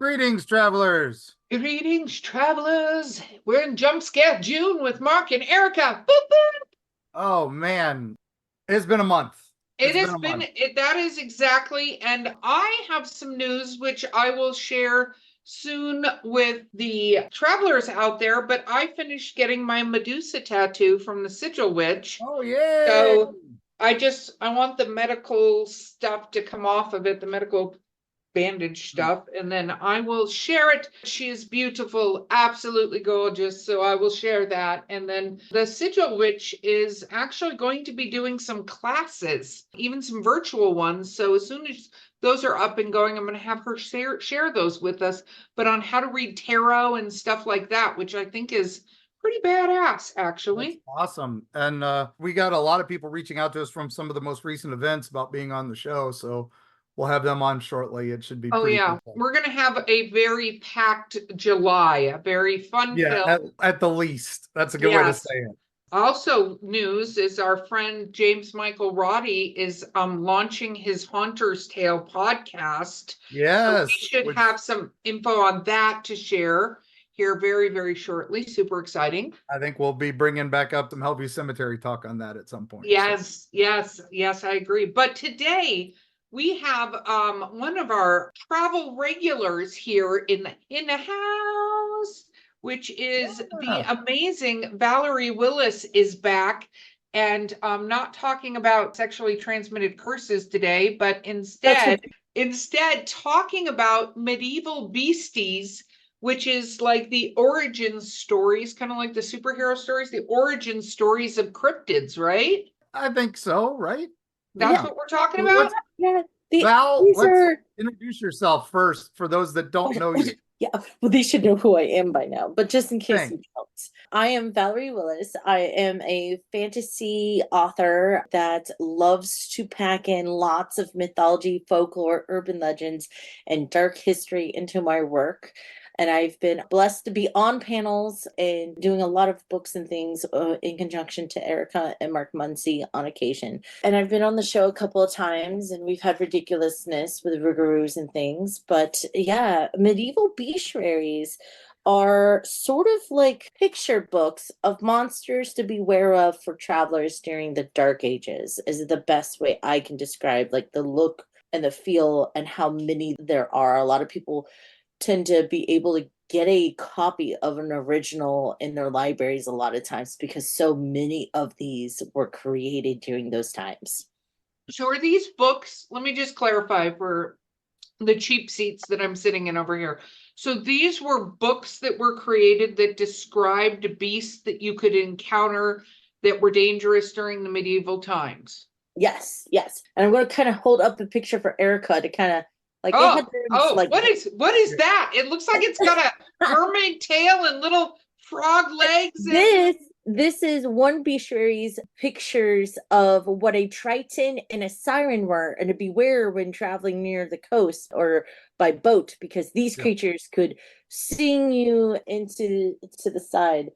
Greetings, travelers. Greetings, travelers. We're in Jump Scare June with Mark and Erika. Boop, boop. Oh man, it's been a month. It It's been has a been, month. that is exactly. And I have some news which I will share soon with the travelers out there. But I finished getting my Medusa tattoo from the Sigil Witch. Oh yay! So I want the medical stuff to come off of it, the medical bandage stuff, and then I will share it. She is beautiful, absolutely gorgeous, so I will share that. And then the Sigil Witch is actually going to be doing some classes, even some virtual ones. So as soon as those are up and going, I'm going to have her share those with us, but on how to read tarot and stuff like that, which I think is pretty badass, That's actually. awesome. And we got a lot of people reaching out to us from some of the most recent events about being on the show. So we'll have them on shortly. It should be Oh pretty yeah, cool. we're going to have a very packed July, a very fun Yeah, filled. at the least. That's a good way to say Yes. it. Also, news is our friend James Michael Roddy is launching his Haunter's Tale podcast. So we Yes, should which have some info on that to share here very, very shortly. Super exciting. I think we'll be bringing back up some Hellview Cemetery talk on that at some point. So. Yes, yes, yes, I agree. But today we have one of our travel regulars here in the house, which is the Yeah, amazing Valerie Willis is back. And not talking about sexually transmitted curses today, but That's instead talking about medieval beasties, which is like the origin stories, kind of like the superhero stories, the origin stories of cryptids, right? I think so, right? That's Yeah. what we're talking So about? let's yeah. Val, These let's are introduce yourself first for those that don't know you. yeah. Well, they should know who I am by now, but just in case Thanks. you don't, I am Valerie Willis. I am a fantasy author that loves to pack in lots of mythology, folklore, urban legends, and dark history into my work. And I've been blessed to be on panels and doing a lot of books and things in conjunction to Erika and Mark Muncy on occasion. And I've been on the show a couple of times and we've had ridiculousness with Rougarous and things. But yeah, medieval bestiaries are sort of like picture books of monsters to beware of for travelers during the Dark Ages, is the best way I can describe like the look and the feel and how many there are. A lot of people tend to be able to get a copy of an original in their libraries a lot of times because so many of these were created during those times. So are these books, let me just clarify for the cheap seats that I'm sitting in over here. So these were books that were created that described beasts that you could encounter that were dangerous during the medieval times. Yes, yes. And I'm going to kind of hold up a picture for Erika to kind of like they had Oh, like what is that? It looks like it's got a mermaid tail and little frog legs and this is one bestiary's pictures of what a triton and a siren were, and to beware when traveling near the coast or by boat, because these Yeah. creatures could sing you into to the side.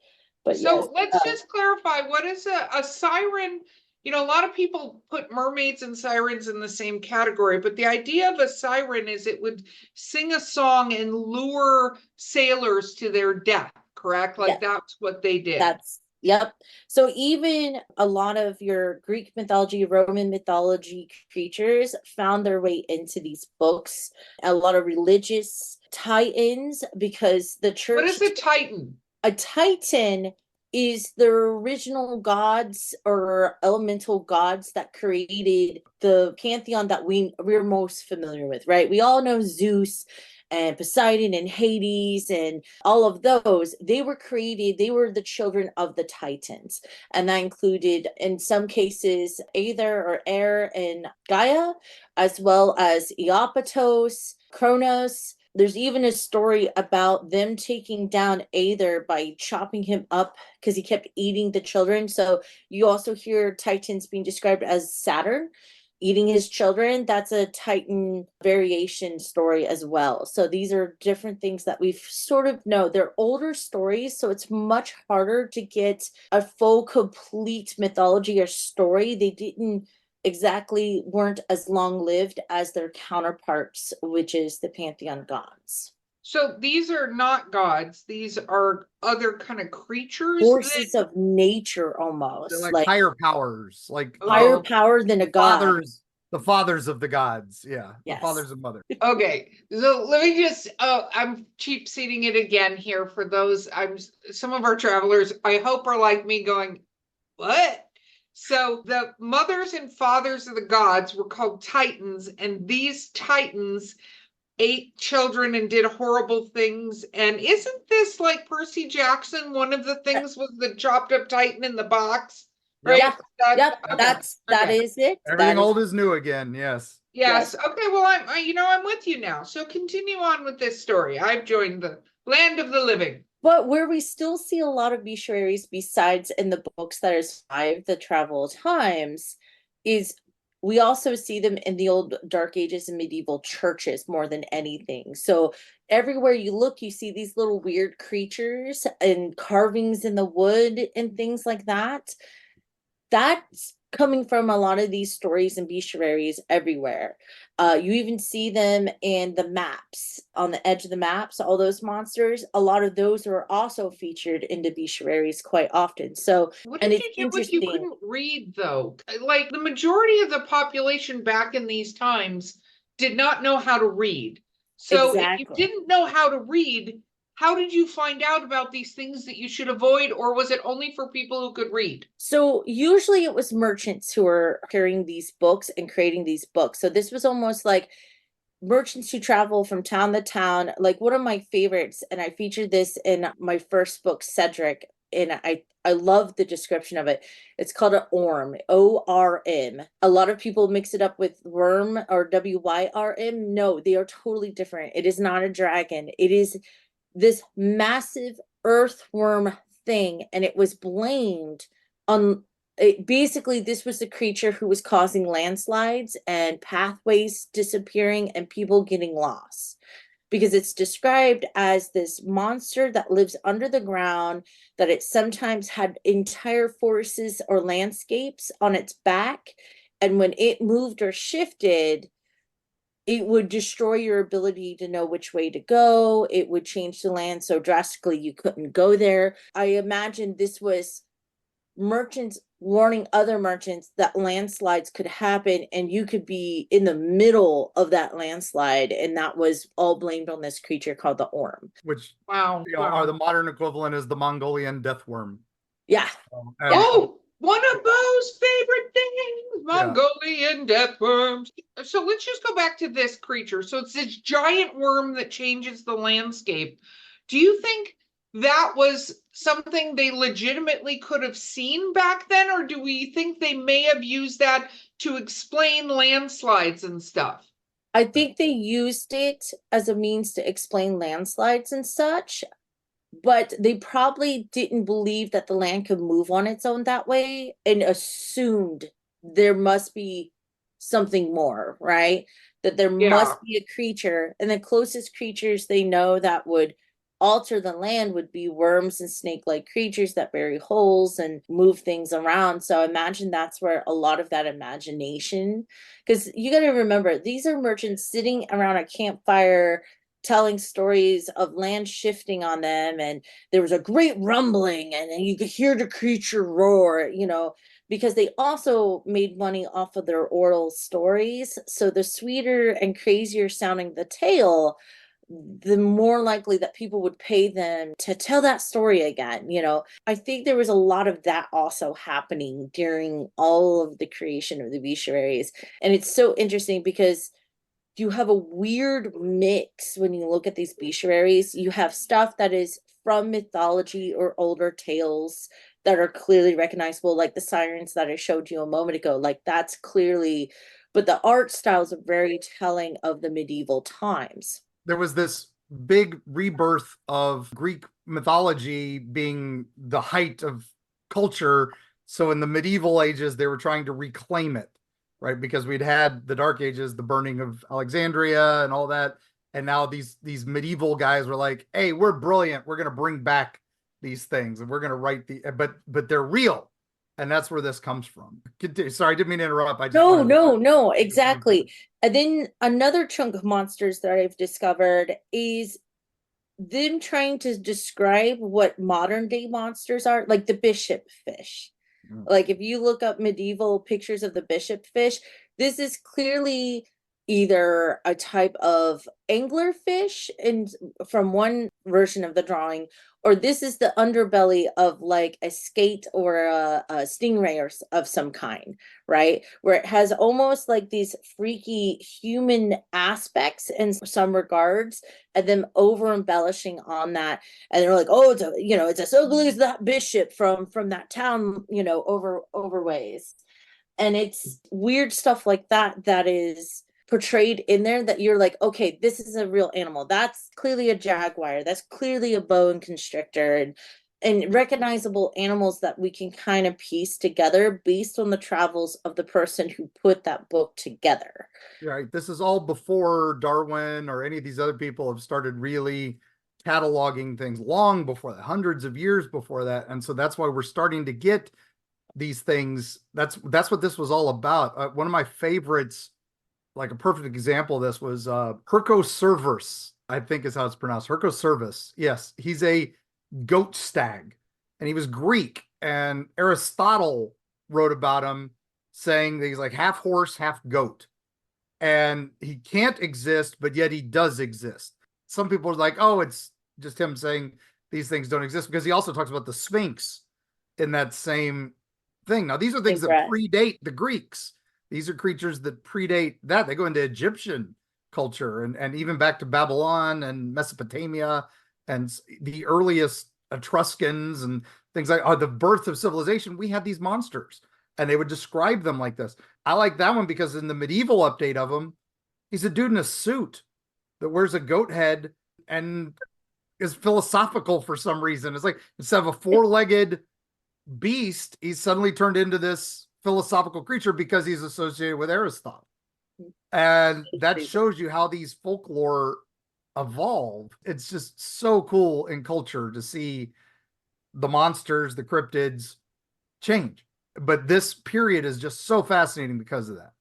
But yes, so let's just clarify, what is a siren? You know, a lot of people put mermaids and sirens in the same category, but the idea of a siren is it would sing a song and lure sailors to their death, correct? Like yes, that's what they did. that's yep. So even a lot of your Greek mythology, Roman mythology creatures found their way into these books. A lot of religious tie-ins because the What church, is a Titan? a titan is the original gods or elemental gods that created the pantheon that we're most familiar with, right? We all know Zeus and Poseidon and Hades and all of those. They were created, they were the children of the Titans. And that included, in some cases, Aether or Air and Gaia, as well as Iapetos, Kronos. There's even a story about them taking down Aether by chopping him up because he kept eating the children. So you also hear Titans being described as Saturn eating his children. That's a Titan variation story as well. So these are different things that we've sort of know. They're older stories, so it's much harder to get a full, complete mythology or story. They didn't exactly weren't as long lived as their counterparts, which is the Pantheon gods. So these are not gods. These are other kind of creatures. Forces of nature almost. They're like Like higher powers, like higher Oh, power than a god. the fathers of the gods. Yeah, the Yes. fathers and mothers. Okay, so let me just, I'm cheap seating it again here for those, some of our travelers, I hope are like me going, what? So the mothers and fathers of the gods were called Titans, and these Titans ate children and did horrible things. And isn't this like Percy Jackson? One of the things was the chopped up Titan in the box, right? Yeah, yep, that is it. Everything That is old is new again. Yes. Yes. Okay. Well, I'm with you now. So continue on with this story. I've joined the land of the living. But where we still see a lot of Bestiaries, besides in the books that survive the travel times, is we also see them in the old Dark Ages and medieval churches more than anything. So everywhere you look, you see these little weird creatures and carvings in the wood and things like that. That's coming from a lot of these stories and bestiaries everywhere. You even see them in the maps, on the edge of the maps, all those monsters. A lot of those are also featured in the bestiaries quite often. So, What and did it's you do if you interesting. couldn't read, though? Like the majority of the population back in these times did not know how to read. So if you Exactly. didn't know how to read, how did you find out about these things that you should avoid, or was it only for people who could read? So usually it was merchants who were carrying these books and creating these books. So this was almost like merchants who travel from town to town. Like one of my favorites, and I featured this in my first book, Cedric, and I love the description of it. It's called an orm, ORM. A lot of people mix it up with worm or WYRM. No, they are totally different. It is not a dragon. It is this massive earthworm thing, and it was blamed on basically this was the creature who was causing landslides and pathways disappearing and people getting lost, because it's described as this monster that lives under the ground, that it sometimes had entire forests or landscapes on its back, and when it moved or shifted, it would destroy your ability to know which way to go. It would change the land so drastically you couldn't go there. I imagine this was merchants warning other merchants that landslides could happen and you could be in the middle of that landslide, and that was all blamed on this creature called the orm. Which Wow. are the modern equivalent is the Mongolian death worm. Yeah. Oh, one of Beau's favorite things, Mongolian death worms. So let's just go back to this creature. So it's this giant worm that changes the landscape. Do you think that was something they legitimately could have seen back then, or do we think they may have used that to explain landslides and stuff? I think they used it as a means to explain landslides and such, but they probably didn't believe that the land could move on its own that way and assumed there must be something more, right? That there must be a creature, and the closest creatures they know that would alter the land would be worms and snake-like creatures that bury holes and move things around. So imagine that's where a lot of that imagination, because you got to remember, these are merchants sitting around a campfire telling stories of land shifting on them, and there was a great rumbling and you could hear the creature roar, because they also made money off of their oral stories. So the sweeter and crazier sounding the tale, the more likely that people would pay them to tell that story again. I think there was a lot of that also happening during all of the creation of the bestiaries. And it's so interesting because you have a weird mix when you look at these bestiaries. You have stuff that is from mythology or older tales that are clearly recognizable, like the sirens that I showed you a moment ago. Like that's clearly, but the art styles are very telling of the medieval times. There was this big rebirth of Greek mythology being the height of culture. So in the medieval ages, they were trying to reclaim it, right? Because we'd had the Dark Ages, the burning of Alexandria and all that. And now these medieval guys were like, hey, we're brilliant. We're going to bring back these things and we're going to write but they're real. And that's where this comes from. Sorry, I didn't mean to interrupt. No, exactly. And then another chunk of monsters that I've discovered is them trying to describe what modern day monsters are, like the bishop fish. Like if you look up medieval pictures of the bishop fish, this is clearly either a type of anglerfish and from one version of the drawing, or this is the underbelly of like a skate or a stingray or of some kind, right? Where it has almost like these freaky human aspects in some regards, and then over embellishing on that, and they're like, oh, it's as ugly as that bishop from that town, over ways. And it's weird stuff like that that is portrayed in there that you're like, okay, this is a real animal. That's clearly a jaguar. That's clearly a boa constrictor, and recognizable animals that we can kind of piece together based on the travels of the person who put that book together. Right. This is all before Darwin or any of these other people have started really cataloging things, long before that, hundreds of years before that. And so that's why we're starting to get these things. That's what this was all about. One of my favorites, like a perfect example of this, was Hercocervus, I think is how it's pronounced. Hercocervus. Yes, he's a goat stag, and he was Greek. And Aristotle wrote about him, saying that he's like half horse, half goat, and he can't exist, but yet he does exist. Some people are like, oh, it's just him saying these things don't exist, because he also talks about the Sphinx in that same thing. Now, these are things that predate the Greeks. These are creatures that predate that. They go into Egyptian culture and even back to Babylon and Mesopotamia and the earliest Etruscans and things like the birth of civilization. We had these monsters, and they would describe them like this. I like that one because in the medieval update of him, he's a dude in a suit that wears a goat head and is philosophical for some reason. It's like instead of a four-legged beast, he's suddenly turned into this philosophical creature because he's associated with Aristotle. And that shows you how these folklore evolve. It's just so cool in culture to see the monsters, the cryptids change. But this period is just so fascinating because of that.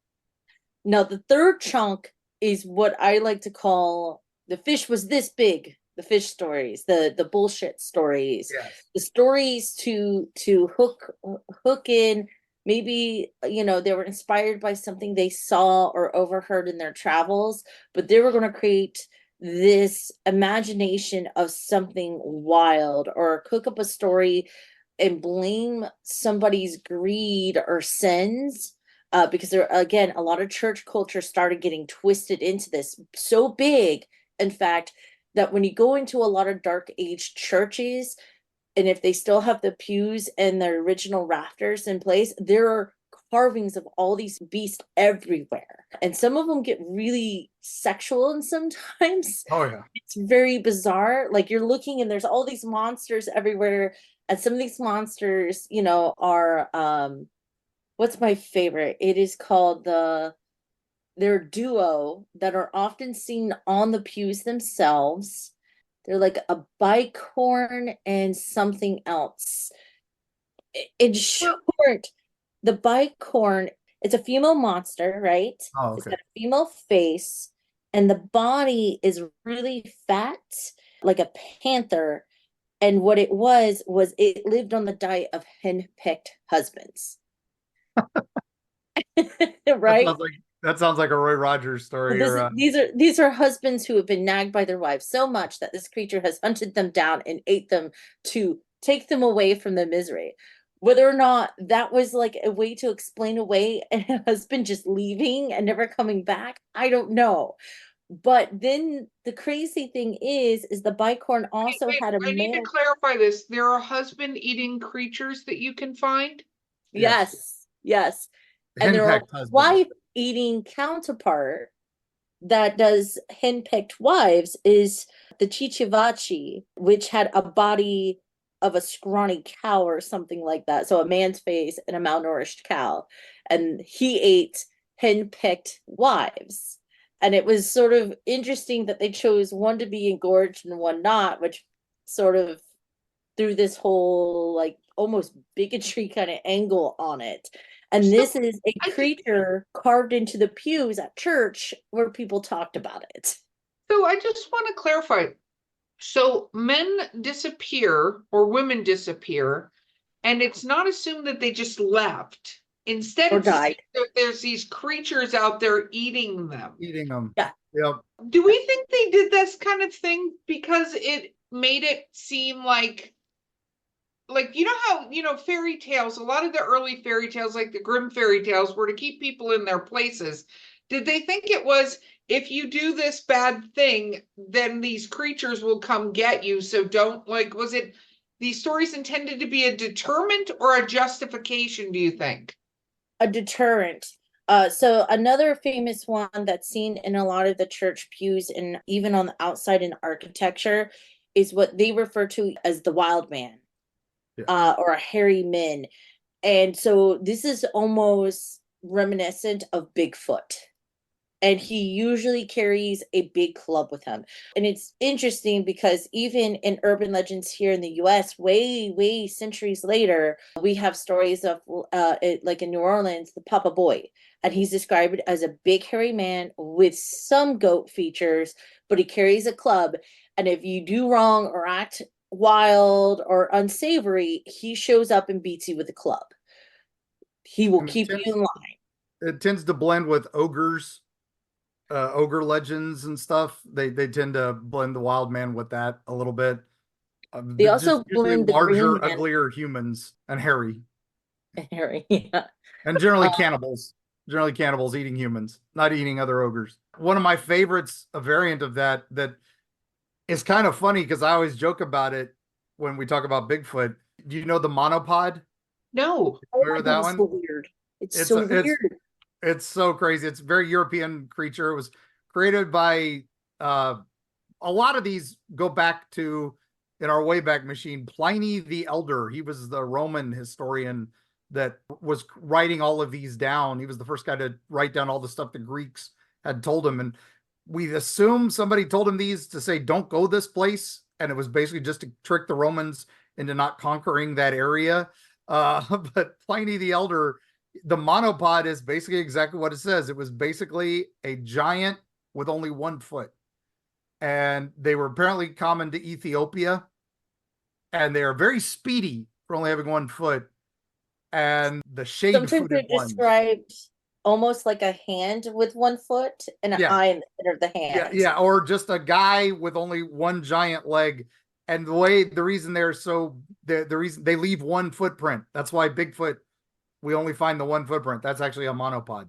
Now, the third chunk is what I like to call the fish was this big. The fish stories, the bullshit stories, yes. The stories to hook in. Maybe, they were inspired by something they saw or overheard in their travels, but they were going to create this imagination of something wild, or cook up a story and blame somebody's greed or sins. Because there, again, a lot of church culture started getting twisted into this so big, in fact, that when you go into a lot of dark age churches, and if they still have the pews and their original rafters in place, there are carvings of all these beasts everywhere. And some of them get really sexual, and sometimes it's very bizarre. Like you're looking and there's all these monsters everywhere. And some of these monsters, are what's my favorite? It is called their duo that are often seen on the pews themselves. They're like a bicorn and something else. In short, the bicorn, it's a female monster, right? Oh, okay. It's got a female face, and the body is really fat, like a panther. And what it was it lived on the diet of hen-picked husbands. Right? That sounds like a Roy Rogers story. These are husbands who have been nagged by their wives so much that this creature has hunted them down and ate them to take them away from the misery. Whether or not that was like a way to explain away a husband just leaving and never coming back, I don't know. But then the crazy thing is the bicorn also had a I need to clarify this. There are husband-eating creatures that you can find? Yes. And there are wife-eating counterpart that does hen-picked wives is the Chichivachi, which had a body of a scrawny cow or something like that. So a man's face and a malnourished cow. And he ate hen-picked wives. And it was sort of interesting that they chose one to be engorged and one not, which sort of threw this whole like almost bigotry kind of angle on it. And this is a creature carved into the pews at church where people talked about it. So I just want to clarify. So men disappear or women disappear, and it's not assumed that they just left. Instead, Or it's assumed died. that there's these creatures out there eating them. Eating them. Yeah. Yep. Do we think they did this kind of thing because it made it seem like you know how, fairy tales, a lot of the early fairy tales, like the Grimm fairy tales, were to keep people in their places. Did they think it was, if you do this bad thing, then these creatures will come get you? So don't, was it these stories intended to be a deterrent or a justification, do you think? A deterrent. So another famous one that's seen in a lot of the church pews and even on the outside in architecture is what they refer to as the wild man, Yeah. or a hairy man. And so this is almost reminiscent of Bigfoot. And he usually carries a big club with him. And it's interesting because even in urban legends here in the US, way centuries later, we have stories of like in New Orleans, the Papa Boy. And he's described as a big hairy man with some goat features, but he carries a club. And if you do wrong or act wild or unsavory, he shows up and beats you with a club. He will And keep you in line. it tends to blend with ogres, ogre legends and stuff. They tend to blend the wild man with that a little bit. They They're just also usually blend the Green larger, Man uglier humans and hairy, and Harry. Yeah. and generally cannibals. Generally cannibals eating humans, not eating other ogres. One of my favorites, a variant of that is kind of funny because I always joke about it when we talk about Bigfoot. Do you know the monopod? No. Oh Remember my God, that it's so one? weird. It's It's so a, it's weird. it's so crazy. It's a very European creature. It was created by uh a lot of these go back to, in our Wayback Machine, Pliny the Elder. He was the Roman historian that was writing all of these down. He was the first guy to write down all the stuff the Greeks had told him. And we assume somebody told him these to say, don't go this place. And it was basically just to trick the Romans into not conquering that area. But Pliny the Elder, the monopod is basically exactly what it says. It was basically a giant with only 1 foot, and they were apparently common to Ethiopia, and they are very speedy for only having 1 foot, and the Sometimes they're shade-footed ones. described almost like a hand with 1 foot and an Yeah, eye in the center of the yeah, hand. yeah, or just a guy with only one giant leg. And the reason they're so the reason they leave one footprint. That's why Bigfoot, we only find the one footprint. That's actually a monopod.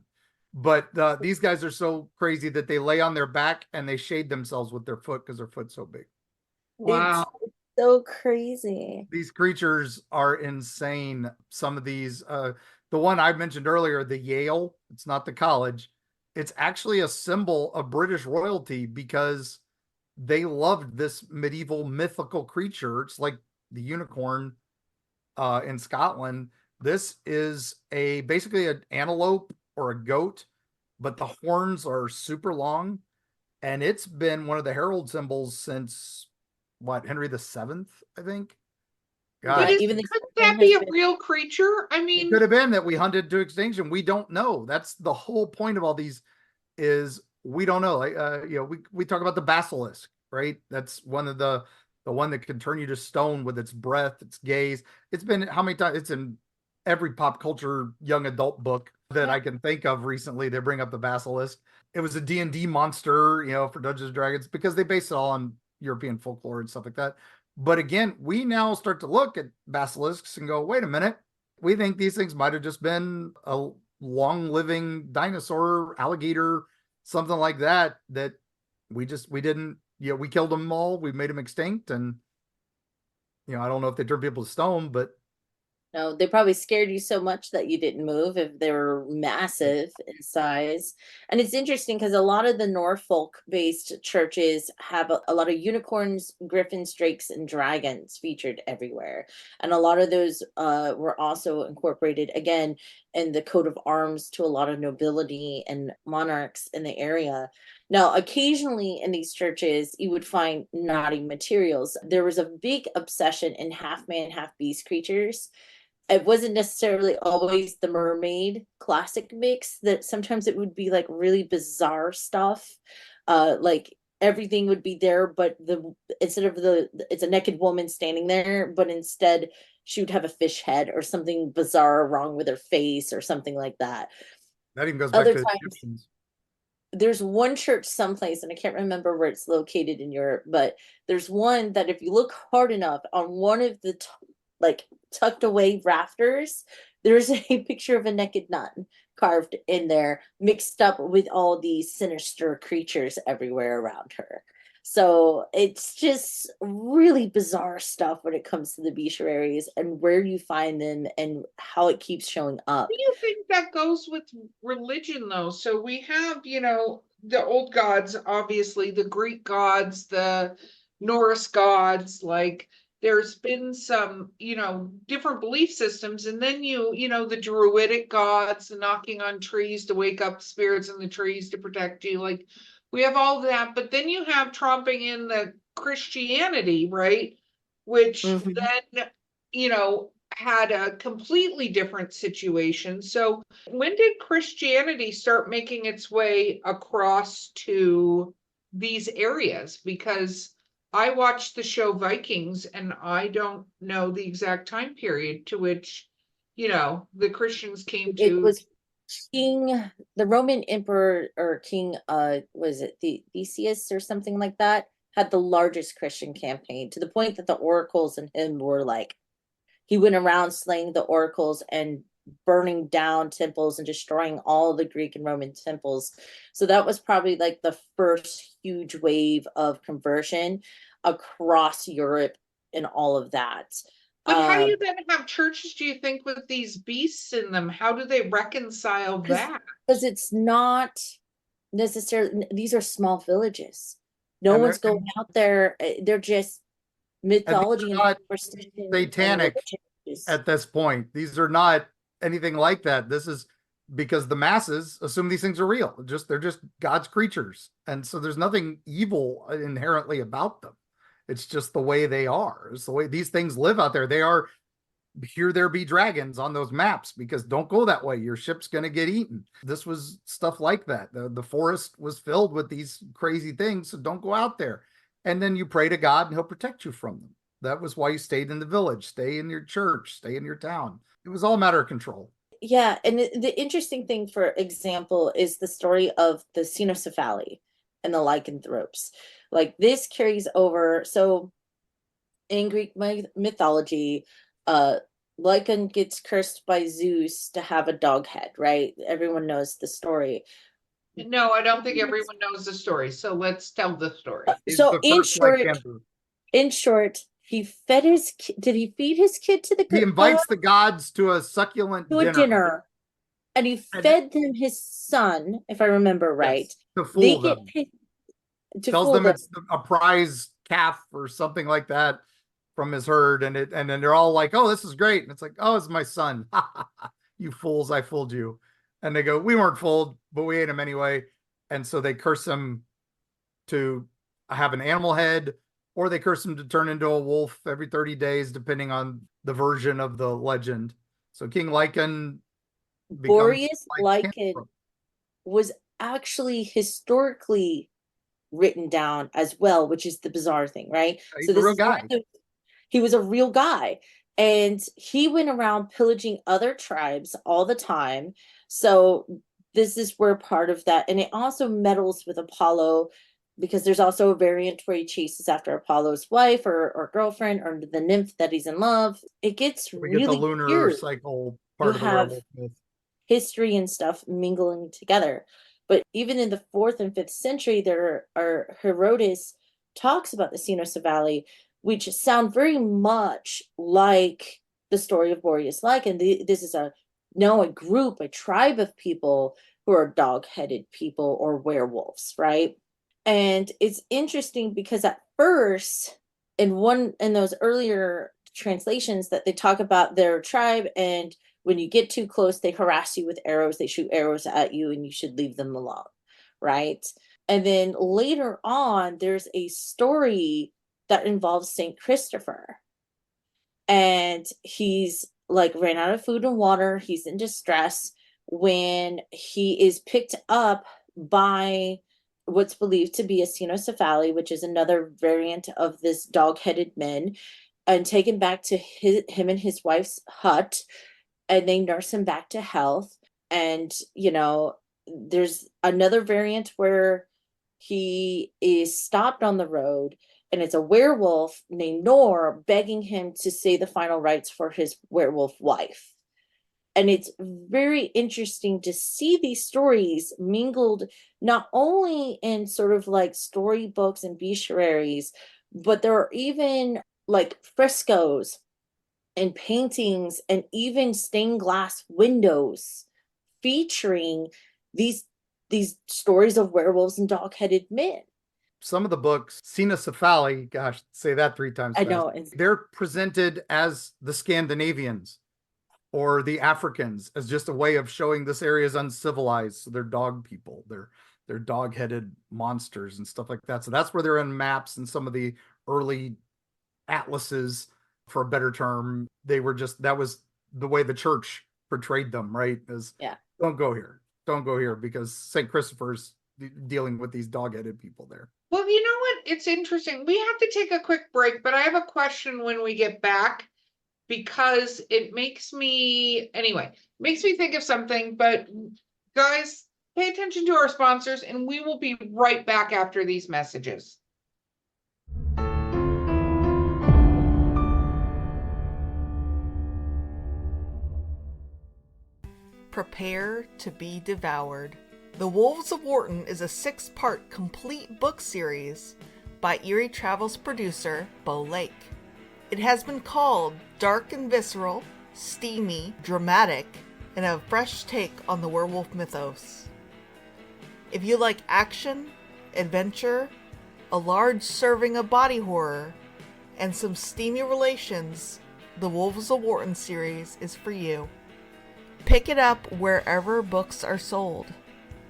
But these guys are so crazy that they lay on their back and they shade themselves with their foot because their foot's so big. It's Wow. so crazy. These creatures are insane. Some of these, the one I mentioned earlier, the Yale, it's not the college. It's actually a symbol of British royalty because they loved this medieval mythical creature. It's like the unicorn in Scotland. This is a basically an antelope or a goat, but the horns are super long, and it's been one of the herald symbols since what, Henry the VII, I think. But Yeah, God, even the couldn't Southern that has be a been. real creature? I it mean, could have been that we hunted to extinction. We don't know. That's the whole point of all these, is we don't know. Like, we talk about the basilisk, right? That's one of the one that can turn you to stone with its breath, its gaze. It's been how many times? It's in every pop culture young adult book that I can think of recently. They bring up the basilisk. It was a D&D monster, for Dungeons and Dragons, because they base it all on European folklore and stuff like that. But again, we now start to look at basilisks and go, wait a minute, we think these things might have just been a long living dinosaur, alligator, something like that, that we didn't, we killed them all, we made them extinct. And I don't know if they turned people to stone, but No, they probably scared you so much that you didn't move if they were massive in size. And it's interesting because a lot of the Norfolk based churches have a lot of unicorns, griffins, drakes, and dragons featured everywhere. And a lot of those were also incorporated again in the coat of arms to a lot of nobility and monarchs in the area. Now, occasionally in these churches, you would find naughty materials. There was a big obsession in half man, half beast creatures. It wasn't necessarily always the mermaid classic mix, that sometimes it would be like really bizarre stuff, like everything would be there, but instead of it's a naked woman standing there, but instead she would have a fish head or something bizarre wrong with her face or something like that. That even goes back Other to the times, Egyptians. there's one church someplace, and I can't remember where it's located in Europe, but there's one that if you look hard enough on one of the like tucked away rafters, there's a picture of a naked nun carved in there, mixed up with all these sinister creatures everywhere around her. So it's just really bizarre stuff when it comes to the Bestiaries and where you find them and how it keeps showing up. Do you think that goes with religion though? So we have, the old gods, obviously, the Greek gods, the Norse gods, like there's been some, different belief systems. And then the Druidic gods, the knocking on trees to wake up spirits in the trees to protect you. Like we have all that, but then you have tromping in the Christianity, right? Which then, had a completely different situation. So when did Christianity start making its way across to these areas? Because I watched the show Vikings and I don't know the exact time period to which, the Christians came It to. was the Roman emperor or king, was it the Theseus or something like that, had the largest Christian campaign to the point that the oracles in him were like, he went around slaying the oracles and burning down temples and destroying all the Greek and Roman temples. So that was probably like the first huge wave of conversion across Europe and all of that. But how do you then have churches, do you think, with these beasts in them? How do they reconcile that? Because it's not necessarily, these are small villages. No And one's going out there. They're just mythology and not superstition and satanic religion. at this point. These are not anything like that. This is because the masses assume these things are real. They're just God's creatures. And so there's nothing evil inherently about them. It's just the way they are. It's the way these things live out there. They are here there be dragons on those maps because don't go that way. Your ship's going to get eaten. This was stuff like that. The forest was filled with these crazy things. So don't go out there. And then you pray to God and he'll protect you from them. That was why you stayed in the village, stay in your church, stay in your town. It was all a matter of control. Yeah, and the interesting thing, for example, is the story of the Cynocephali and the lycanthropes. Like this carries over. So in Greek mythology, Lycan gets cursed by Zeus to have a dog head, right? Everyone knows the story. No, I don't think everyone knows the story. So let's tell the story. So in short, he fed did he feed his kid to the He invites the gods to a succulent dinner, and he fed them his son, if I remember right. Yes, to fool them. Tells them it's a prize calf or something like that from his herd, and then they're all like, "Oh, this is great!" And it's like, "Oh, it's my son." You fools! I fooled you. And they go, "We weren't fooled, but we ate him anyway." And so they curse him to have an animal head, or they curse him to turn into a wolf every 30 days, depending on the version of the legend. So King Lycan, Boreas Lycan, was actually historically written down as well, which is the bizarre thing, right? He's a real guy. He was a real guy, and he went around pillaging other tribes all the time. So this is where part of that, and it also meddles with Apollo, because there's also a variant where he chases after Apollo's wife or girlfriend or the nymph that he's in love. It gets really the lunar weird. cycle part of the werewolf myth. History and stuff mingling together. But even in the 4th and 5th century, there are Herodotus talks about the Cynocephali, which sound very much like the story of Boreas Lycan. This is a group, a tribe of people who are dog-headed people or werewolves, right? And it's interesting because at first, in those earlier translations, that they talk about their tribe, and when you get too close, they harass you with arrows, they shoot arrows at you, and you should leave them alone, right? And then later on, there's a story that involves Saint Christopher, and he's like ran out of food and water. He's in distress when he is picked up by what's believed to be a cynocephaly, which is another variant of this dog-headed man, and taken back to him and his wife's hut, and they nurse him back to health. And there's another variant where he is stopped on the road, and it's a werewolf named Nor begging him to say the final rites for his werewolf wife. And it's very interesting to see these stories mingled not only in sort of like storybooks and bestiaries, but there are even like frescoes and paintings and even stained glass windows featuring these stories of werewolves and dog-headed men. Some of the books, cynocephaly, gosh, say that 3 times I fast. know. They're presented as the Scandinavians or the Africans, as just a way of showing this area is uncivilized. So they're dog people. They're dog-headed monsters and stuff like that. So that's where they're in maps and some of the early atlases, for a better term. They were just, that was the way the church portrayed them, right? As, don't go here because St. Christopher's dealing with these dog-headed people there. Well, you know what? It's interesting. We have to take a quick break, but I have a question when we get back, because it makes me think of something. But guys, pay attention to our sponsors, and we will be right back after these messages. Prepare to be devoured. The Wolves of Wharton is a 6-part complete book series by Eerie Travels producer Beau Lake. It has been called dark and visceral, steamy, dramatic, and a fresh take on the werewolf mythos. If you like action, adventure, a large serving of body horror, and some steamy relations, the Wolves of Wharton series is for you. Pick it up wherever books are sold,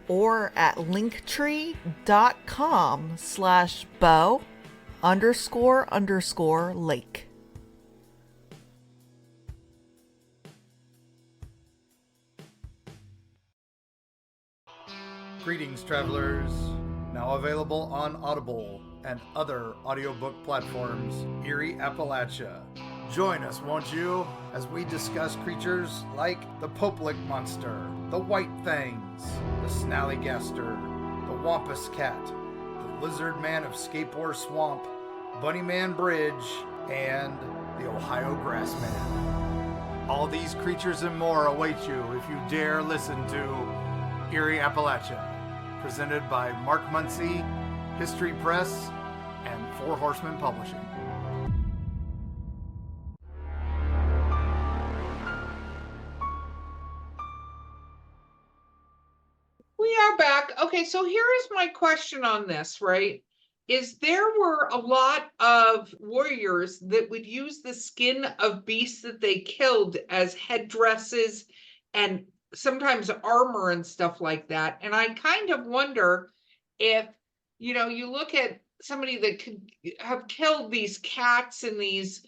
or at linktree.com/Beau__Lake. Greetings, travelers. Now available on Audible and other audiobook platforms, Eerie, Appalachia. Join us, won't you, as we discuss creatures like the Popelick Monster, the White Fangs, the Snallygaster, the Wampus Cat, the Lizard Man of Scapore Swamp, Bunnyman Bridge, and the Ohio Grassman. All these creatures and more await you if you dare listen to Eerie, Appalachia, presented by Mark Muncy, History Press, and Four Horsemen Publishing. We are back. Okay, so here is my question on this, right? Is there were a lot of warriors that would use the skin of beasts that they killed as headdresses and sometimes armor and stuff like that. And I kind of wonder if, you look at somebody that could have killed these cats and these,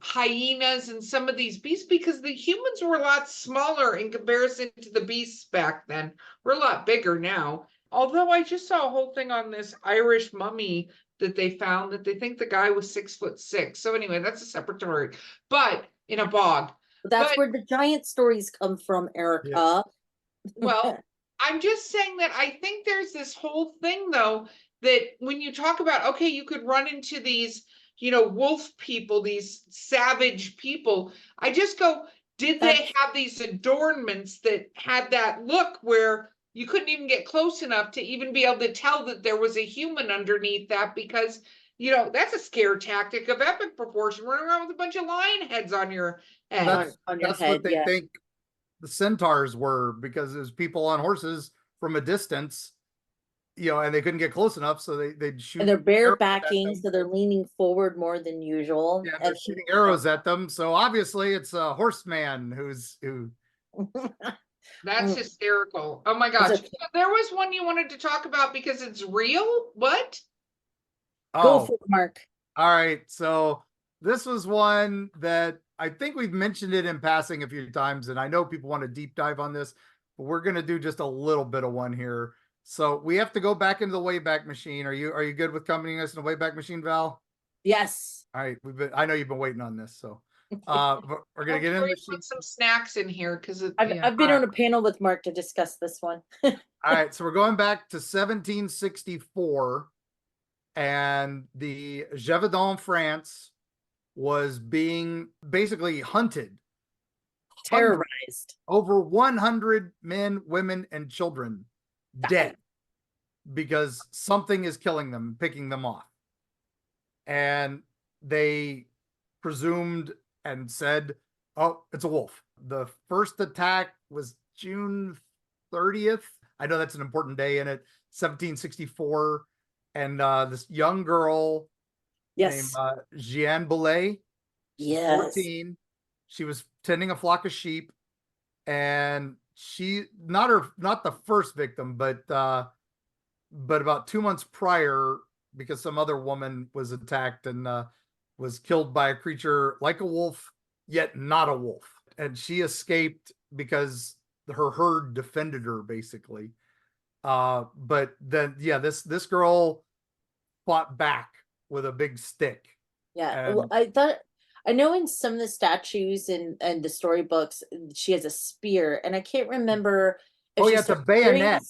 hyenas and some of these beasts, because the humans were a lot smaller in comparison to the beasts back then. We're a lot bigger now. Although I just saw a whole thing on this Irish mummy that they found that they think the guy was 6'6". So anyway, that's a separate story, but in a bog. That's where the giant stories come from, Erika. Yeah. Well, I'm just saying that I think there's this whole thing, though, that when you talk about, okay, you could run into these, wolf people, these savage people. I just go, did they have these adornments that had that look where you couldn't even get close enough to even be able to tell that there was a human underneath that? Because, that's a scare tactic of epic proportion, running around with a bunch of lion heads on your head. That's what they think the centaurs were, because it was people on horses from a distance, and they couldn't get close enough, so they'd shoot. And they're barebacking, so they're leaning forward more than usual. Yeah, they're shooting arrows at them. So obviously it's a horseman who. That's hysterical. Oh my gosh. There was one you wanted to talk about because it's real? What? Go for it, Mark. All right. So this was one that I think we've mentioned it in passing a few times, and I know people want to deep dive on this, but we're going to do just a little bit of one here. So we have to go back into the Wayback Machine. Are you good with accompanying us in the Wayback Machine, Val? Yes. All right, I know you've been waiting on this, so we're gonna get in the Hopefully machine. put some snacks in here because I've been on a panel with Mark to discuss this one. All right, so we're going back to 1764, and the Gévaudan, France, was being basically hunted. Terrorized. Over 100 men, women, and children dead because something is killing them, picking them off. And they presumed and said, oh, it's a wolf. The first attack was June 30th. I know that's an important day in it, 1764. And this young girl named Jeanne Belay, Yes. 14. She was tending a flock of sheep, and she not the first victim, but about 2 months prior, because some other woman was attacked and was killed by a creature like a wolf, yet not a wolf. And she escaped because her herd defended her, basically. But then, yeah, this girl fought back with a big stick. Yeah. And- Well, I know in some of the statues and the storybooks, she has a spear, and I can't remember if Oh, she yeah, it's a started bayonet. carrying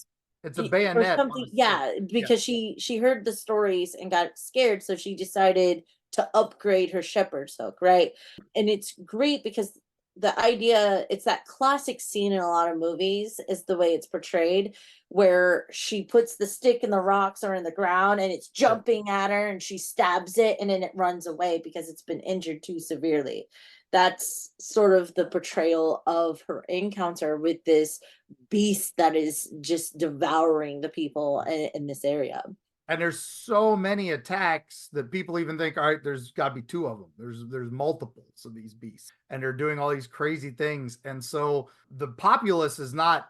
It's a or bayonet. on something. a stick. Yeah, because she heard the stories and got scared, so she decided to upgrade her shepherd's hook, right? And it's great because the idea, it's that classic scene in a lot of movies, is the way it's portrayed, where she puts the stick in the rocks or in the ground and it's jumping at her and she stabs it and then it runs away because it's been injured too severely. That's sort of the portrayal of her encounter with this beast that is just devouring the people in this area. And there's so many attacks that people even think, all right, there's got to be two of them. There's multiples of these beasts, and they're doing all these crazy things. And so the populace is not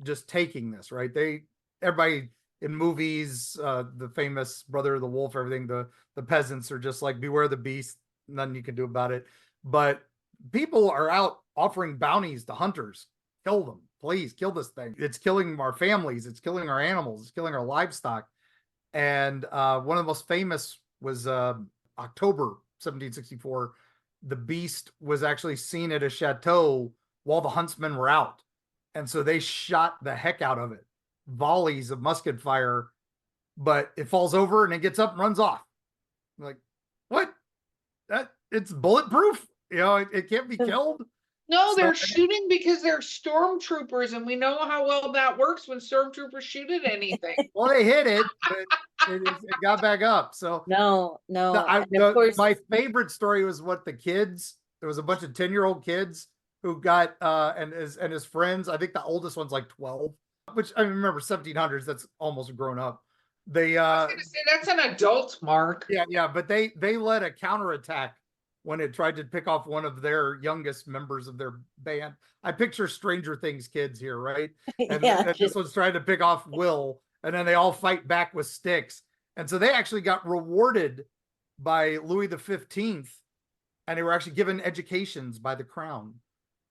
just taking this, right? Everybody in movies, the famous Brother of the Wolf, everything, the peasants are just like, beware the beast, nothing you can do about it. But people are out offering bounties to hunters. Kill them, please, kill this thing. It's killing our families, it's killing our animals, it's killing our livestock. And one of the most famous was October 1764. The beast was actually seen at a chateau while the huntsmen were out. And so they shot the heck out of it, volleys of musket fire, but it falls over and it gets up and runs off. I'm like, what? It's bulletproof? It can't be killed. No, they're shooting because they're stormtroopers, and we know how well that works when stormtroopers shoot at anything. Well, they hit it, but it got back up. So No. And of course, my favorite story was there was a bunch of 10-year-old kids who got and his friends. I think the oldest one's like 12, which I remember 1700s. That's almost grown up. They I was gonna say that's an adult, Mark. yeah, but they led a counterattack when it tried to pick off one of their youngest members of their band. I picture Stranger Things kids here, right? And, this one's trying to pick off Will, and then they all fight back with sticks. And so they actually got rewarded by Louis XV, and they were actually given educations by the crown.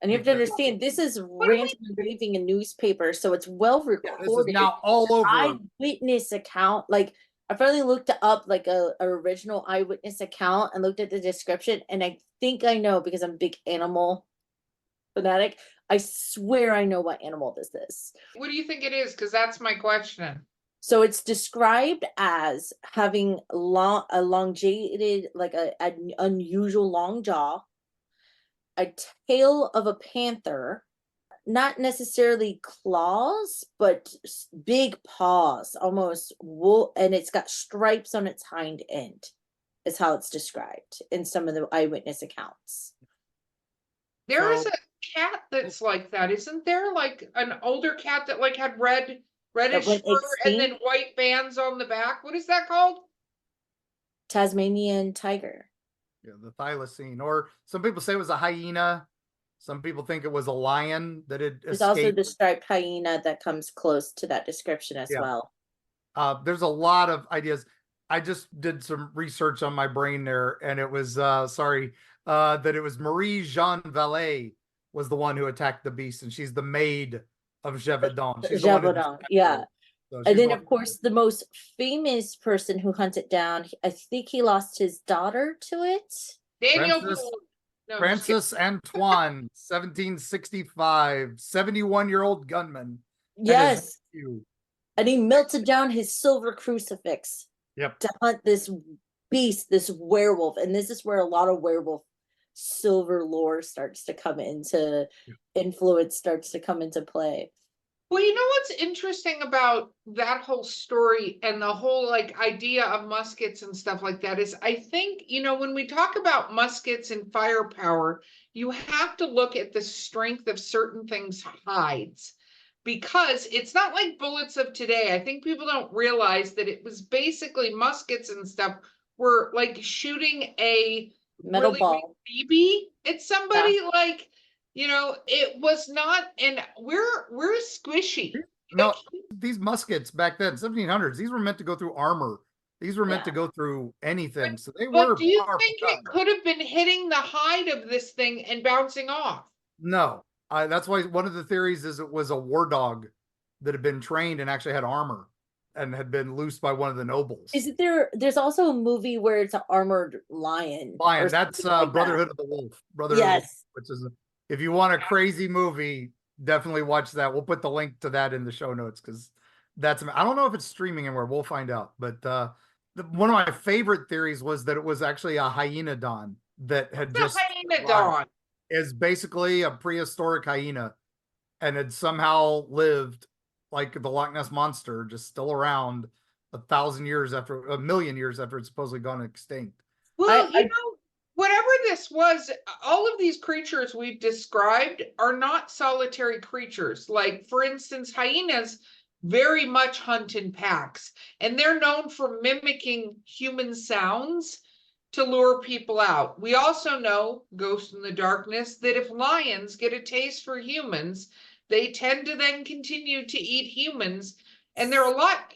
and you have to understand, this is ranting and raving in newspaper, so it's well recorded. This is now all over. Eyewitness account, like I finally looked up like a original eyewitness account and looked at the description, and I think I know, because I'm a big animal fanatic. I swear I know what animal this is. What do you think it is? Because that's my question. So it's described as having elongated, like an unusual long jaw, a tail of a panther, not necessarily claws, but big paws, almost wool, and it's got stripes on its hind end, is how it's described in some of the eyewitness accounts. There is a cat that's like that, isn't there? Like an older cat that like had reddish fur and then white bands on the back. What is that called? Tasmanian tiger. Yeah, the thylacine. Or some people say it was a hyena. Some people think it was a lion that had There's escaped. also the striped hyena that comes close to that description as well. There's a lot of ideas. I just did some research on my brain there, and it was that it was Marie Jeanne Vallée was the one who attacked the beast, and she's the maid of Gévaudan. She's the one who Gévaudan, yeah. So And she's then, one- of course, the most famous person who hunted down, I think he lost his daughter to it. Daniel Francis- Boone. No, I'm just kidding. Francis Antoine, 1765, 71-year-old gunman. and his Yes. nephew. And he melted down his silver crucifix Yep. to hunt this beast, this werewolf. And this is where a lot of werewolf silver lore starts to come into influence, starts to come into play. Well, you know what's interesting about that whole story and the whole like idea of muskets and stuff like that is I think, when we talk about muskets and firepower, you have to look at the strength of certain things hides. Because it's not like bullets of today. I think people don't realize that it was basically muskets and stuff were like shooting a Metal really ball. big BB at somebody. Like, it was not, and we're squishy. No, these muskets back then, 1700s, these were meant to go through armor. These were meant to go through anything. So they were But do you powerful think it guns. could have been hitting the hide of this thing and bouncing off? No, that's why one of the theories is it was a war dog that had been trained and actually had armor and had been loosed by one of the nobles. There's also a movie where it's an armored lion. Lion, or that's something like that. Brotherhood of the Wolf. Brotherhood of the Wolf, Yes. which is, if you want a crazy movie, definitely watch that. We'll put the link to that in the show notes because I don't know if it's streaming anywhere. We'll find out. But one of my favorite theories was that it was actually a hyenodon that had just Hyenodon. is basically a prehistoric hyena and had somehow lived like the Loch Ness monster, just still around 1,000 years after, 1,000,000 years after it's supposedly gone extinct. Well, whatever this was, all of these creatures we've described are not solitary creatures. Like, for instance, hyenas very much hunt in packs, and they're known for mimicking human sounds to lure people out. We also know, Ghost in the Darkness, that if lions get a taste for humans, they tend to then continue to eat humans. And there are a lot,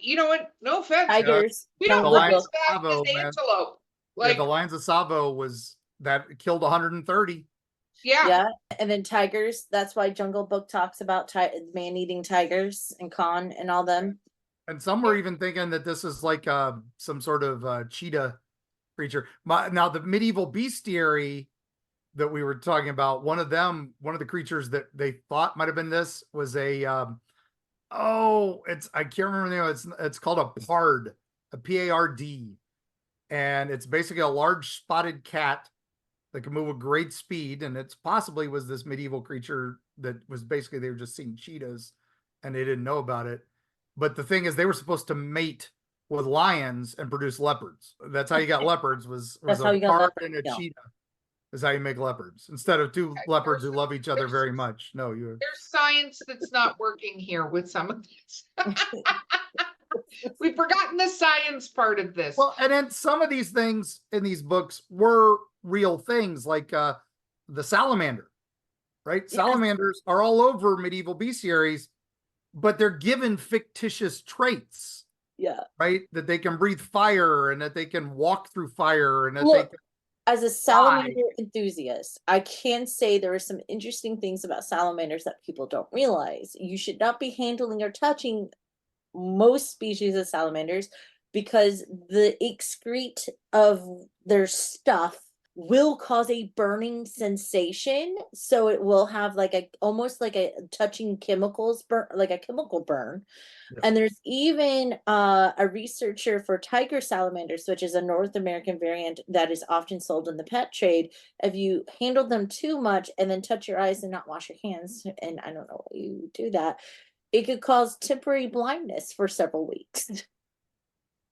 no offense. Tigers. We don't Jungle look Lions as of bad as Tsavo, man. antelope. Yeah, the Lions of Tsavo was that killed 130. Yeah, and then tigers. That's why Jungle Book talks about man-eating tigers and Khan and all them. And some were even thinking that this is like some sort of cheetah creature. Now, the medieval bestiary that we were talking about, one of the creatures that they thought might have been this was a I can't remember the name. It's called a pard, a PARD, and it's basically a large spotted cat that can move with great speed, and it's possibly was this medieval creature that was basically they were just seeing cheetahs and they didn't know about it. But the thing is, they were supposed to mate with lions and produce leopards. That's how you got leopards. Was That's how a you got pard leopards, and a yeah. cheetah is how you make leopards instead of two leopards who love each other there's- very much. No, you're There's science that's not working here with some of this. We've forgotten the science part of this. well, and then some of these things in these books were real things, like the salamander, right? Yes. Salamanders are all over medieval bestiaries, but they're given fictitious traits, Yeah. right? That they can breathe fire and that they can walk through fire and that Look, they can, as a salamander enthusiast, I can say there are some interesting things about salamanders that people don't realize. You should not be handling or touching most species of salamanders because the excrete of their stuff will cause a burning sensation. So it will have like almost like a touching chemicals burn, like a chemical burn. Yeah. And there's even a researcher for tiger salamanders, which is a North American variant that is often sold in the pet trade. If you handle them too much and then touch your eyes and not wash your hands, and I don't know why you do that, it could cause temporary blindness for several weeks.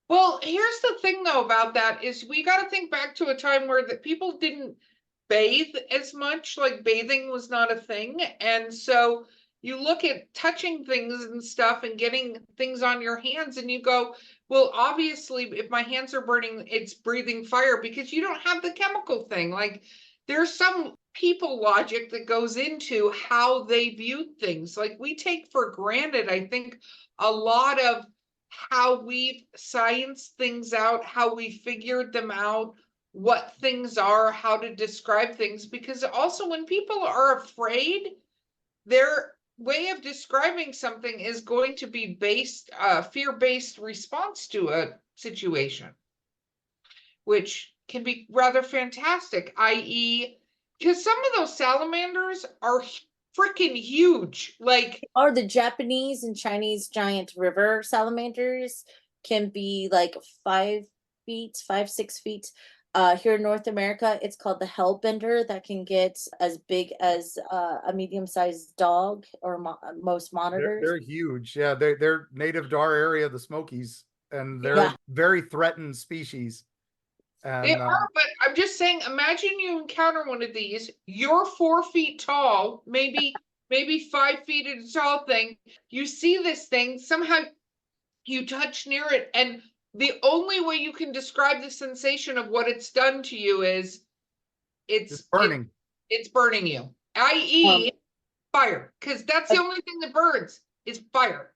Well, here's the thing though about that is we got to think back to a time where the people didn't bathe as much, like bathing was not a thing. And so you look at touching things and stuff and getting things on your hands and you go, well, obviously if my hands are burning, it's breathing fire because you don't have the chemical thing. Like there's some people logic that goes into how they viewed things. Like we take for granted, I think, a lot of how we've scienced things out, how we figured them out, what things are, how to describe things. Because also when people are afraid, they're way of describing something is going to be based, fear-based response to a situation, which can be rather fantastic, i.e., because some of those salamanders are freaking huge. Like, Or the Japanese and Chinese giant river salamanders can be like 5 feet, 5, 6 feet. Here in North America, it's called the hellbender, that can get as big as a medium-sized dog, or most monitors. They're huge. Yeah, they're native to our area, the Smokies, and they're Yeah. very threatened species. they And are, but I'm just saying, imagine you encounter one of these, you're 4 feet tall, maybe 5 feet a tall thing. You see this thing, somehow you touch near it, and the only way you can describe the sensation of what it's done to you is it's burning. it's burning you, i.e., fire, because that's the Uh, only thing that burns is fire.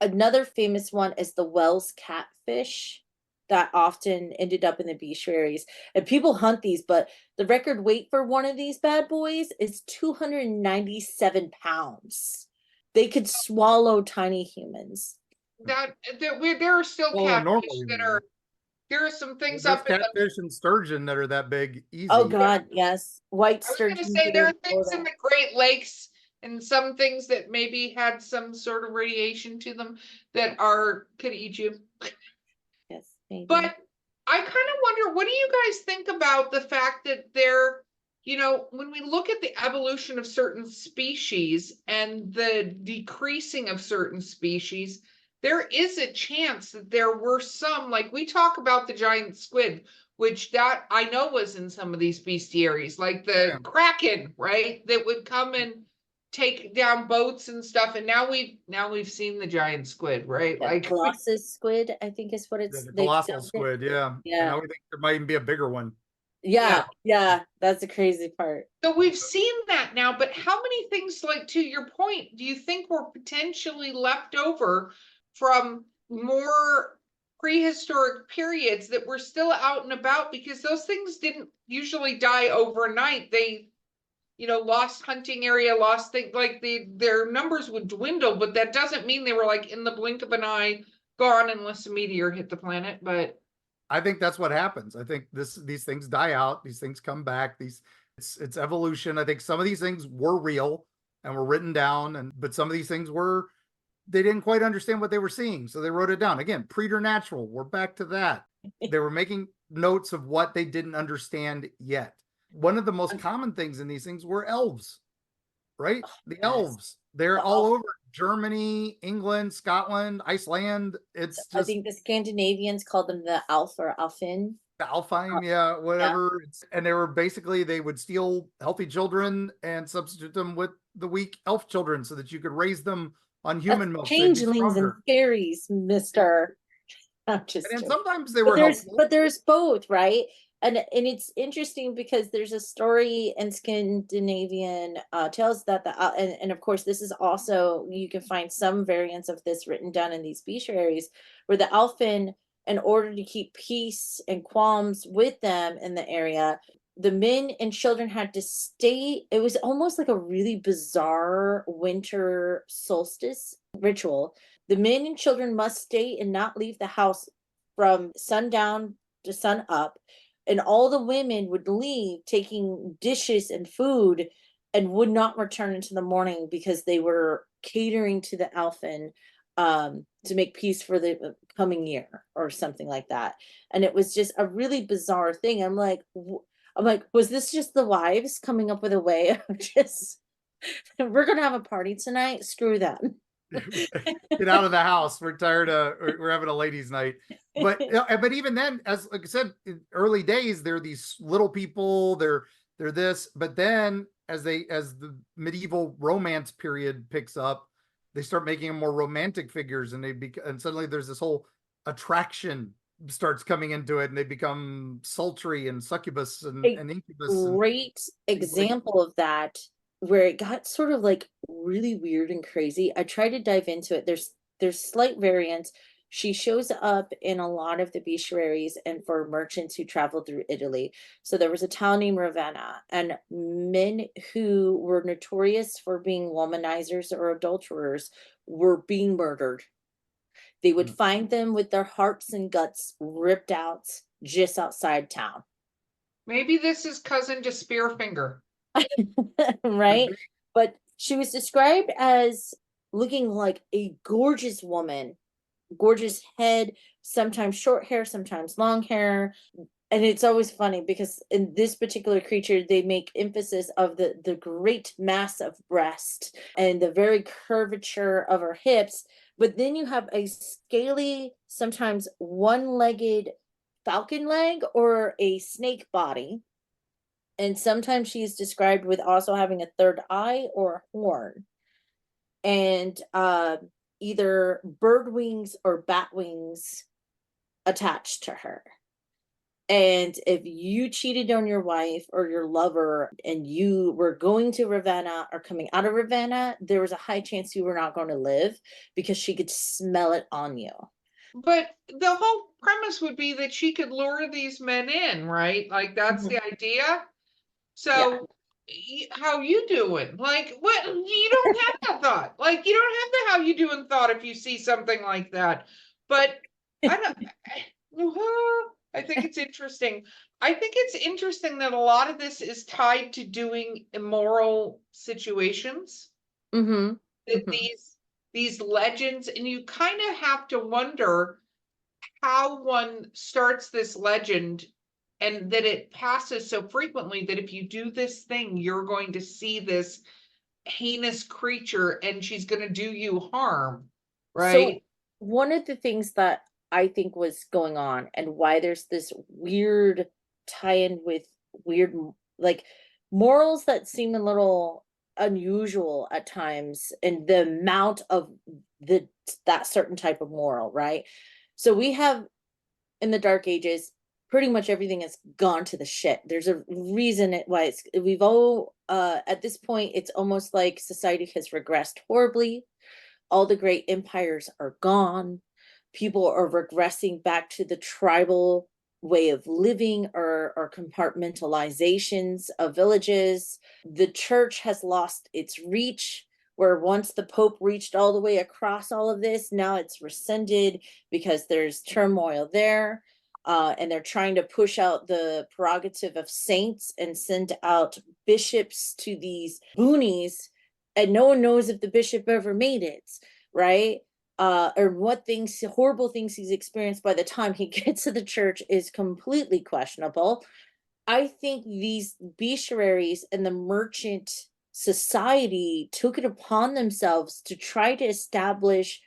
Another famous one is the Wells catfish that often ended up in the Bestiaries. And people hunt these, but the record weight for one of these bad boys is 297 pounds. They could swallow tiny humans. That there are still Well, catfish normally that are. There are some things there's up in the. catfish and sturgeon that are that big, easy. Oh God, yes. White I was going to sturgeon. say there here are in things in Florida. the Great Lakes and some things that maybe had some sort of radiation to them that could eat you. Yes, maybe. But I kind of wonder, what do you guys think about the fact that when we look at the evolution of certain species and the decreasing of certain species, there is a chance that there were some, like we talk about the giant squid, which that I know was in some of these bestiaries, like the kraken, right? That would come and take down boats and stuff. And now we've seen the giant squid, right? Yeah, Like Colossus squid, I think is what it's. The they've colossal dubbed it. squid, yeah. Yeah. And now we think there might even be a bigger one. Yeah, yeah, that's the crazy part. So we've seen that now, but how many things, like to your point, do you think were potentially left over from more prehistoric periods that were still out and about? Because those things didn't usually die overnight. They, lost hunting area, lost things, like their numbers would dwindle, but that doesn't mean they were like in the blink of an eye gone unless a meteor hit the planet. But I think that's what happens. I think these things die out, these things come back, it's evolution. I think some of these things were real and were written down, but some of these things they didn't quite understand what they were seeing, so they wrote it down. Again, preternatural, we're back to that. They were making notes of what they didn't understand yet. One of the most common things in these things were elves, right? The elves, they're all over Germany, England, Scotland, Iceland. It's just, I think the Scandinavians called them the Alf or Alfin. the Alfheim, yeah, whatever. And they would steal healthy children and substitute them with the weak elf children so that you could raise them on human milk. Changelings and fairies, mister. I'm just And joking. sometimes they were helpful. But there's both, right? And it's interesting because there's a story in Scandinavian tales that and of course this is also, you can find some variants of this written down in these bestiaries, where the Alfin, in order to keep peace and qualms with them in the area, the men and children had to stay. It was almost like a really bizarre winter solstice ritual. The men and children must stay and not leave the house from sundown to sun up. And all the women would leave, taking dishes and food, and would not return into the morning because they were catering to the Alfin to make peace for the coming year or something like that. And it was just a really bizarre thing. I'm like, was this just the wives coming up with a way of just, we're going to have a party tonight? Screw them. Get out of the house. We're tired we're having a ladies' night. But even then, as like I said, in early days, they're these little people, they're this, but then as the medieval romance period picks up, they start making them more romantic figures, and and suddenly there's this whole attraction starts coming into it, and they become sultry and succubus and incubus. Great example of that, where it got sort of like really weird and crazy. I tried to dive into it. There's slight variants. She shows up in a lot of the bestiaries and for merchants who traveled through Italy. So there was a town named Ravenna, and men who were notorious for being womanizers or adulterers were being murdered. They would Mm. find them with their hearts and guts ripped out just outside town. Maybe this is cousin to Spearfinger. Right? But she was described as looking like a gorgeous woman, gorgeous head, sometimes short hair, sometimes long hair. And it's always funny because in this particular creature, they make emphasis of the great mass of breast and the very curvature of her hips. But then you have a scaly, sometimes one-legged falcon leg or a snake body. And sometimes she's described with also having a third eye or a horn. And either bird wings or bat wings attached to her. And if you cheated on your wife or your lover and you were going to Ravenna or coming out of Ravenna, there was a high chance you were not going to live because she could smell it on you. But the whole premise would be that she could lure these men in, right? Like that's Mhm. the idea. So Yeah. how you doing? Like what? You don't have that thought. Like you don't have the how you doing thought if you see something like that. But I don't. I think it's interesting. I think it's interesting that a lot of this is tied to doing immoral situations. Mm-hmm. That Mm-hmm. these legends, and you kind of have to wonder how one starts this legend and that it passes so frequently that if you do this thing, you're going to see this heinous creature and she's going to do you harm, So right? one of the things that I think was going on and why there's this weird tie-in with weird like morals that seem a little unusual at times and the amount of the that certain type of moral, right? So we have in the dark ages pretty much everything has gone to the shit. There's a reason why we've all at this point it's almost like society has regressed horribly. All the great empires are gone. People are regressing back to the tribal way of living or compartmentalizations of villages. The church has lost its reach, where once the Pope reached all the way across all of this, now it's rescinded because there's turmoil there. And they're trying to push out the prerogative of saints and send out bishops to these boonies, and no one knows if the bishop ever made it, right? Or what things, horrible things he's experienced by the time he gets to the church is completely questionable. I think these bestiaries and the merchant society took it upon themselves to try to establish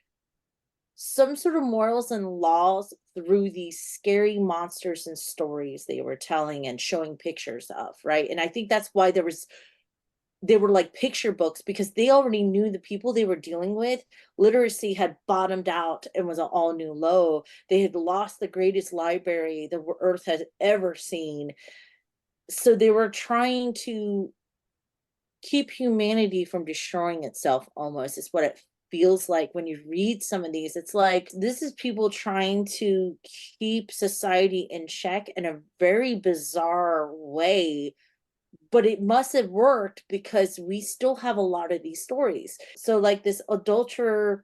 some sort of morals and laws through these scary monsters and stories they were telling and showing pictures of, right? And I think that's why they were like picture books because they already knew the people they were dealing with. Literacy had bottomed out and was an all new low. They had lost the greatest library the earth has ever seen. So they were trying to keep humanity from destroying itself, almost is what it feels like when you read some of these. It's like this is people trying to keep society in check in a very bizarre way, but it must have worked because we still have a lot of these stories. So like this adulterer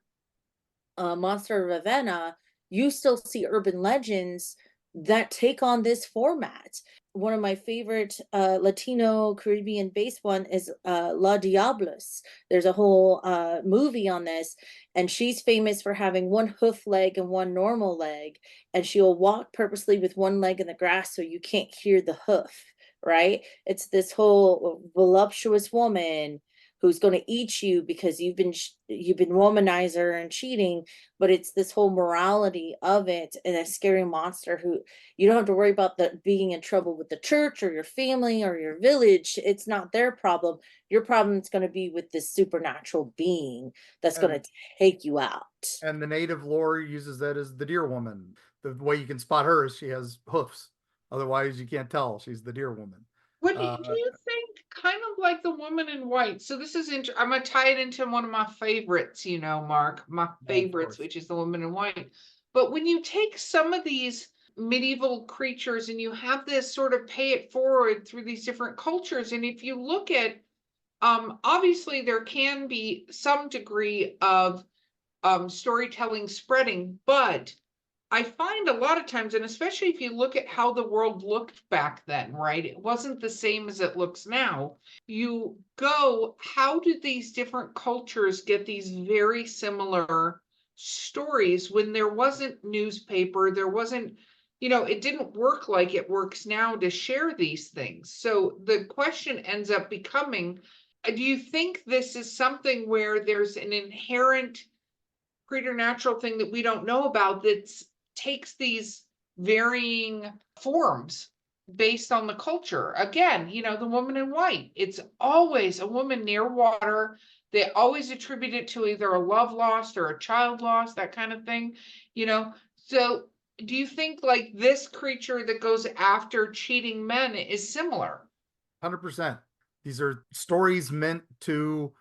monster of Ravenna, you still see urban legends that take on this format. One of my favorite Latino Caribbean based one is La Diablos. There's a whole movie on this, and she's famous for having one hoof leg and one normal leg, and she'll walk purposely with one leg in the grass so you can't hear the hoof, right? It's this whole voluptuous woman who's going to eat you because you've been womanizer and cheating, but it's this whole morality of it and a scary monster who you don't have to worry about that being in trouble with the church or your family or your village. It's not their problem. Your problem is going to be with this supernatural being that's going And to take you out. and the native lore uses that as the deer woman. The way you can spot her is she has hoofs. Otherwise, you can't tell she's the deer woman. What do Uh, you think? Kind of like the woman in white. So this is I'm gonna tie it into one of my favorites, Mark, my of favorites, course. which is the woman in white. But when you take some of these medieval creatures and you have this sort of pay it forward through these different cultures, and if you look at, obviously there can be some degree of storytelling spreading, but I find a lot of times, and especially if you look at how the world looked back then, right? It wasn't the same as it looks now. You go, how did these different cultures get these very similar stories when there wasn't newspaper, there wasn't, it didn't work like it works now to share these things. So the question ends up becoming, do you think this is something where there's an inherent preternatural thing that we don't know about that takes these varying forms based on the culture? Again, the woman in white, it's always a woman near water. They always attribute it to either a love lost or a child lost, that kind of thing, so do you think like this creature that goes after cheating men is similar? 100%. These are stories meant to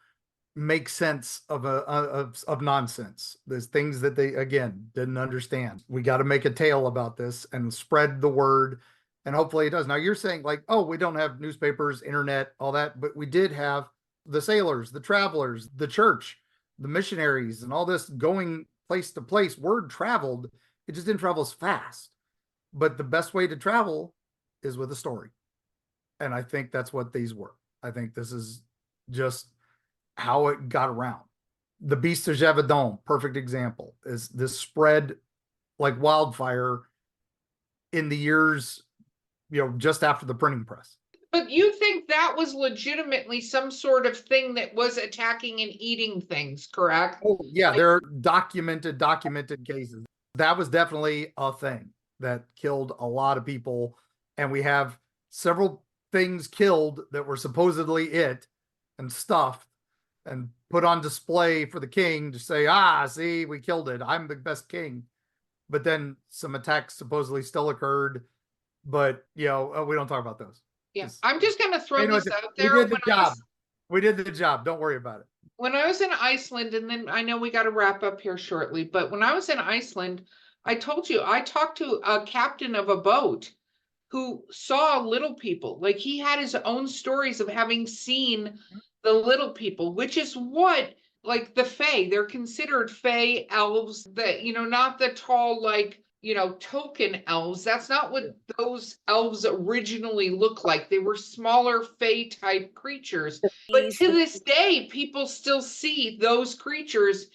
make sense of nonsense. There's things that they, again, didn't understand. We got to make a tale about this and spread the word, and hopefully it does. Now you're saying like, oh, we don't have newspapers, internet, all that, but we did have the sailors, the travelers, the church, the missionaries, and all this going place to place. Word traveled. It just didn't travel as fast. But the best way to travel is with a story. And I think that's what these were. I think this is just how it got around. The Beast of Gévaudan, perfect example, is this spread like wildfire in the years, just after the printing press. But you think that was legitimately some sort of thing that was attacking and eating things, correct? Oh, yeah, there are documented cases. That was definitely a thing that killed a lot of people. And we have several things killed that were supposedly it and stuffed and put on display for the king to say, see, we killed it. I'm the best king. But then some attacks supposedly still occurred. But, we don't talk about those. Yeah, I'm just going to throw this out there. We did the job. We did the job. Don't worry about it. When I was in Iceland, and then I know we got to wrap up here shortly, but when I was in Iceland, I told you, I talked to a captain of a boat who saw little people. Like he had his own stories of having seen the little people, which is what, like the Fae, they're considered Fae elves that, not the tall, like, token elves. That's not what those elves originally look like. They were smaller Fae type creatures. But to this day, people still see those creatures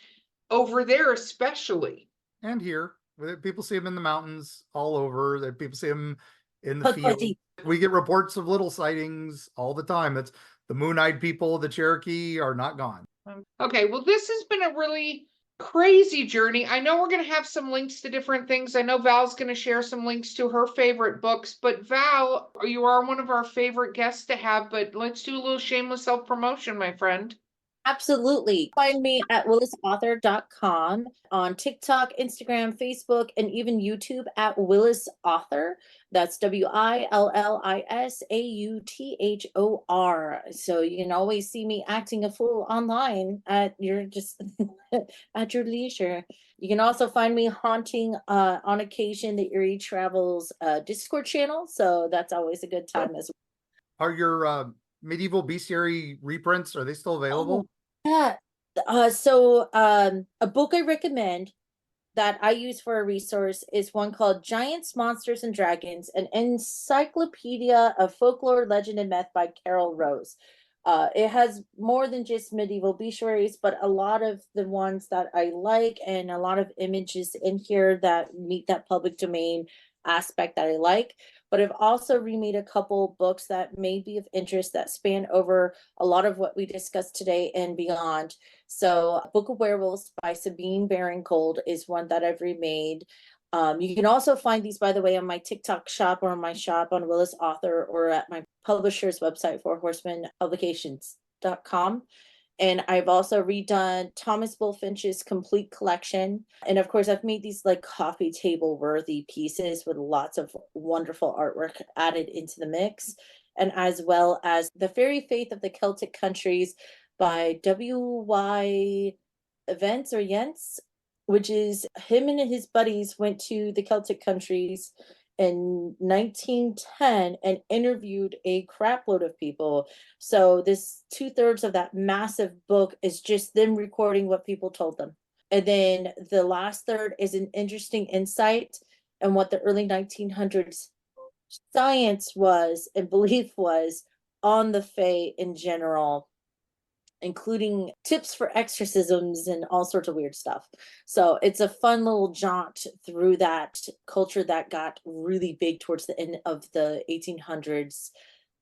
over there, especially. And here, people see them in the mountains all over. People see them in the field. We get reports of little sightings all the time. It's the Moon-Eyed people, the Cherokee are not gone. Okay, well, this has been a really crazy journey. I know we're going to have some links to different things. I know Val's going to share some links to her favorite books, but Val, you are one of our favorite guests to have, but let's do a little shameless self-promotion, my friend. Absolutely. Find me at willisauthor.com, on TikTok, Instagram, Facebook, and even YouTube at Willis Author. That's WILLISAUTHOR. So you can always see me acting a fool online at your at your leisure. You can also find me haunting on occasion the Eerie Travels Discord channel. So that's always a good time as well. Are your medieval bestiary reprints, are they still available? Yeah. So a book I recommend that I use for a resource is one called Giants, Monsters, and Dragons, an encyclopedia of folklore, legend, and myth by Carol Rose. It has more than just medieval bestiaries, but a lot of the ones that I like and a lot of images in here that meet that public domain aspect that I like. But I've also remade a couple books that may be of interest that span over a lot of what we discussed today and beyond. So Book of Werewolves by Sabine Baring-Gold is one that I've remade. You can also find these, by the way, on my TikTok shop or on my shop on Willis Author or at my publisher's website, fourhorsemenpublications.com. And I've also redone Thomas Bulfinch's complete collection. And of course, I've made these like coffee table worthy pieces with lots of wonderful artwork added into the mix. And as well as The Fairy Faith of the Celtic Countries by W.Y. Events or Yentz. which is him and his buddies went to the Celtic countries in 1910 and interviewed a crap load of people. So this 2/3 of that massive book is just them recording what people told them. And then the last third is an interesting insight and what the early 1900s science was and belief was on the Fae in general, including tips for exorcisms and all sorts of weird stuff. So it's a fun little jaunt through that culture that got really big towards the end of the 1800s,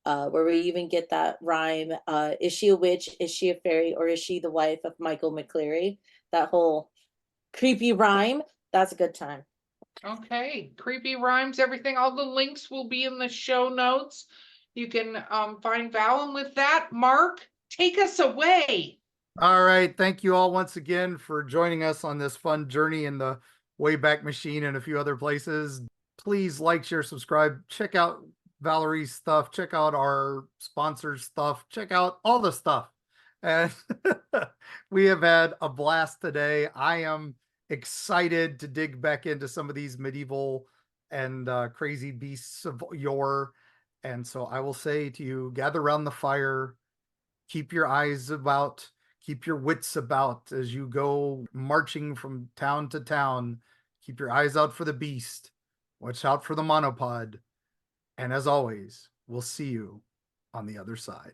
where we even get that rhyme, is she a witch, is she a fairy, or is she the wife of Michael McCleary? That whole creepy rhyme, that's a good time. Okay, creepy rhymes, everything. All the links will be in the show notes. You can find Val. And with that, Mark, take us away. All right. Thank you all once again for joining us on this fun journey in the Wayback Machine and a few other places. Please like, share, subscribe. Check out Valerie's stuff. Check out our sponsors' stuff. Check out all the stuff. And we have had a blast today. I am excited to dig back into some of these medieval and crazy beasts of yore. And so I will say to you, gather around the fire, keep your eyes about, keep your wits about as you go marching from town to town. Keep your eyes out for the beast. Watch out for the monopod. And as always, we'll see you on the other side.